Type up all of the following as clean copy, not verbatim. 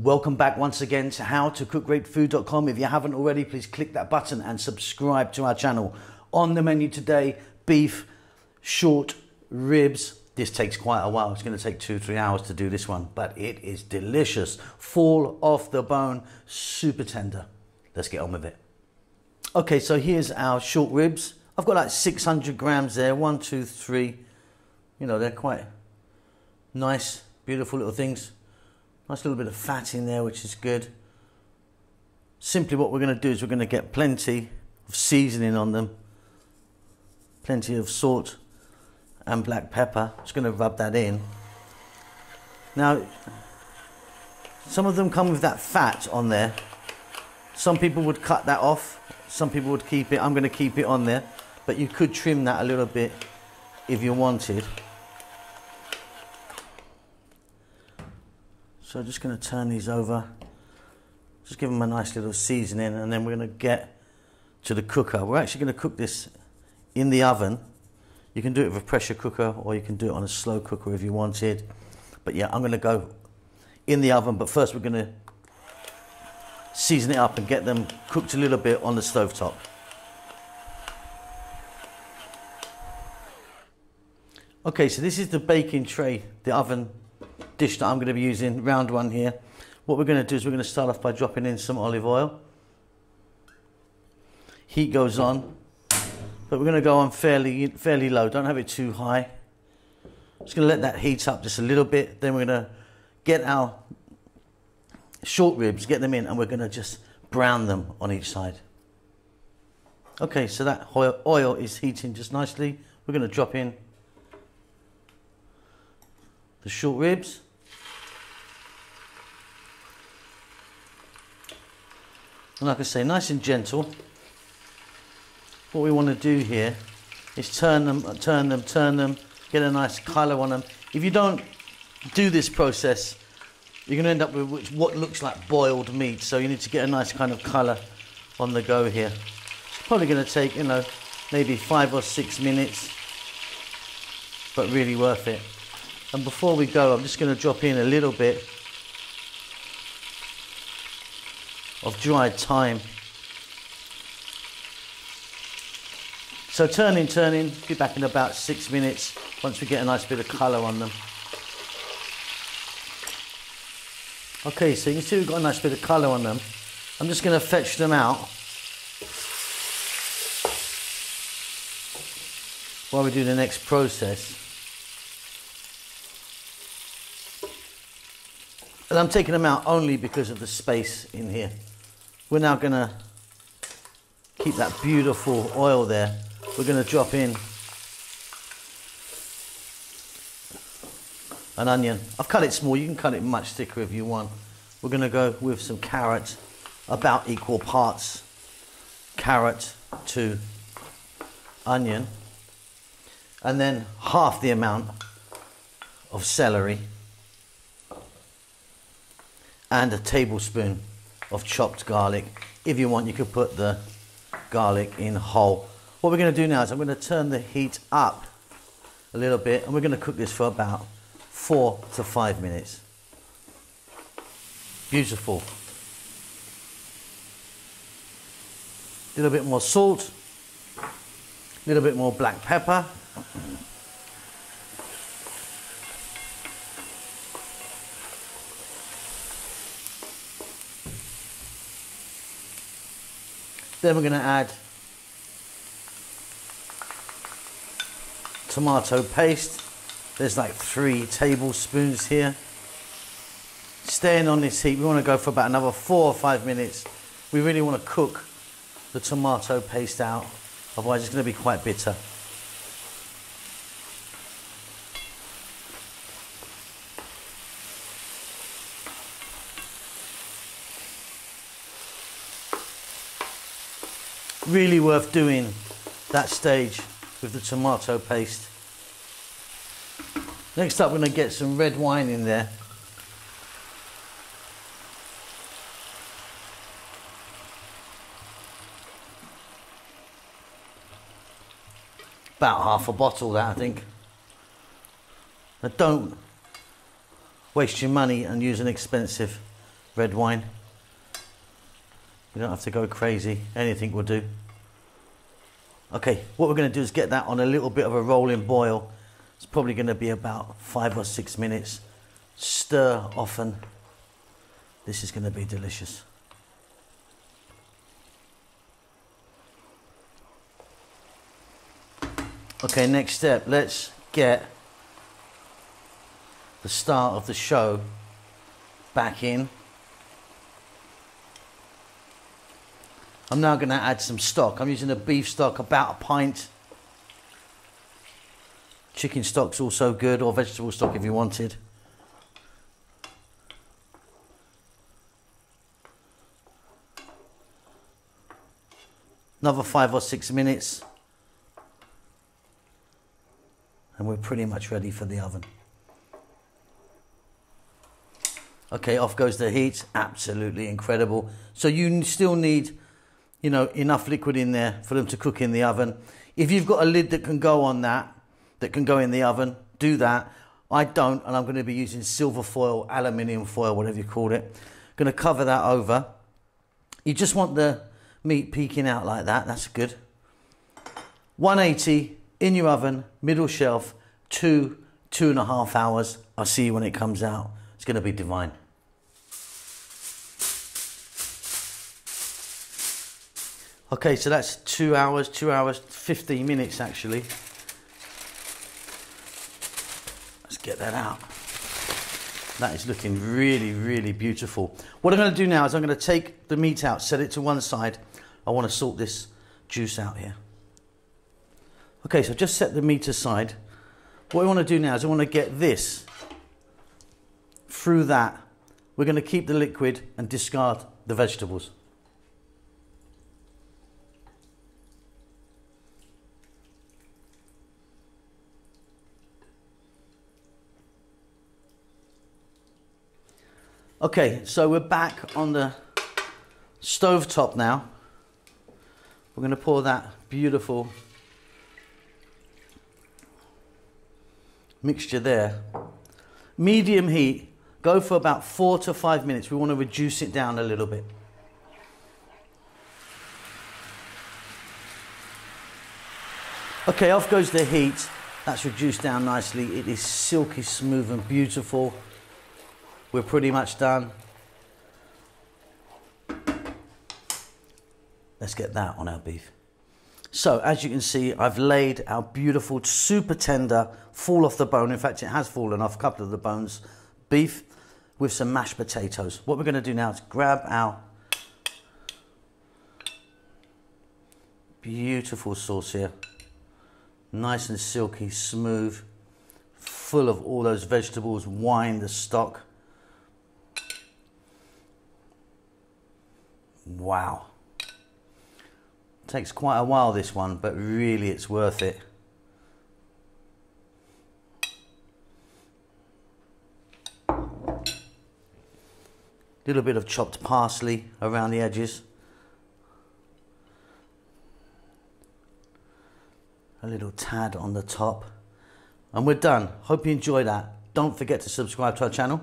Welcome back once again to howtocookgreatfood.com. If you haven't already, please click that button and subscribe to our channel. On the menu today, beef, short ribs. This takes quite a while. It's going to take 2-3 hours to do this one, but it is delicious. Fall off the bone, super tender. Let's get on with it. Okay, so here's our short ribs. I've got like 600 grams there. 1, 2, 3. You know, they're quite nice, beautiful little things. Nice little bit of fat in there, which is good. Simply what we're going to do is we're going to get plenty of seasoning on them. Plenty of salt and black pepper. Just going to rub that in. Now, some of them come with that fat on there. Some people would cut that off. Some people would keep it. I'm going to keep it on there. But you could trim that a little bit if you wanted. So I'm just going to turn these over, just give them a nice little seasoning, and then we're going to get to the cooker. We're actually going to cook this in the oven. You can do it with a pressure cooker or you can do it on a slow cooker if you wanted. But yeah, I'm going to go in the oven, but first we're going to season it up and get them cooked a little bit on the stovetop. Okay, so this is the baking tray, the oven dish that I'm going to be using, round one here. What we're going to do is we're going to start off by dropping in some olive oil. Heat goes on, but we're going to go on fairly low. Don't have it too high. Just going to let that heat up just a little bit. Then we're going to get our short ribs, get them in, and we're going to just brown them on each side. Okay, so that oil is heating just nicely. We're going to drop in the short ribs. And like I say, nice and gentle. What we want to do here is turn them, get a nice colour on them. If you don't do this process, you're going to end up with what looks like boiled meat. So you need to get a nice kind of colour on the go here. It's probably going to take, you know, maybe 5 or 6 minutes, but really worth it. And before we go, I'm just going to drop in a little bit of dried thyme. So turning, be back in about 6 minutes once we get a nice bit of colour on them. Okay, so you can see we've got a nice bit of colour on them. I'm just going to fetch them out while we do the next process. And I'm taking them out only because of the space in here. We're now going to keep that beautiful oil there. We're going to drop in an onion. I've cut it small. You can cut it much thicker if you want. We're going to go with some carrot, about equal parts carrot to onion. And then half the amount of celery. And a tablespoon of chopped garlic. If you want, you could put the garlic in whole. What we're going to do now is I'm going to turn the heat up a little bit, and we're going to cook this for about 4 to 5 minutes. Beautiful. A little bit more salt, a little bit more black pepper. Then we're going to add tomato paste. There's like 3 tablespoons here. Staying on this heat, we want to go for about another 4 or 5 minutes. We really want to cook the tomato paste out, otherwise it's going to be quite bitter. Really worth doing that stage with the tomato paste. Next up, we're going to get some red wine in there. About half a bottle, that I think. Now don't waste your money and use an expensive red wine. You don't have to go crazy, anything will do. Okay, what we're going to do is get that on a little bit of a rolling boil. It's probably going to be about 5 or 6 minutes. Stir often. This is going to be delicious. Okay, next step, let's get the start of the show back in. I'm now going to add some stock. I'm using a beef stock, about a pint. Chicken stock's also good, or vegetable stock if you wanted. Another 5 or 6 minutes. And we're pretty much ready for the oven. Okay, off goes the heat. Absolutely incredible. So you still need, you know, enough liquid in there for them to cook in the oven. If you've got a lid that can go on that can go in the oven, do that. I don't, and I'm going to be using silver foil, aluminium foil, whatever you call it. Going to cover that over. You just want the meat peeking out like that. That's good. 180 in your oven, middle shelf, 2.5 hours. I'll see you when it comes out. It's going to be divine. Okay, so that's 2 hours, 15 minutes actually. Let's get that out. That is looking really, really beautiful. What I'm going to do now is I'm going to take the meat out, set it to one side. I want to sort this juice out here. Okay, so just set the meat aside. What I want to do now is I want to get this through that. We're going to keep the liquid and discard the vegetables. Okay, so we're back on the stove top now. We're going to pour that beautiful mixture there. Medium heat, go for about 4 to 5 minutes. We want to reduce it down a little bit. Okay, off goes the heat. That's reduced down nicely. It is silky smooth and beautiful. We're pretty much done. Let's get that on our beef. So as you can see, I've laid our beautiful, super tender, fall off the bone. In fact, it has fallen off a couple of the bones. Beef with some mashed potatoes. What we're going to do now is grab our beautiful sauce here. Nice and silky, smooth, full of all those vegetables, wine, the stock. Wow. Takes quite a while this one, but really it's worth it. Little bit of chopped parsley around the edges. A little tad on the top. And we're done. Hope you enjoy that. Don't forget to subscribe to our channel.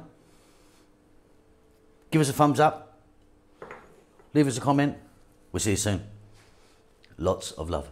Give us a thumbs up. Leave us a comment. We'll see you soon. Lots of love.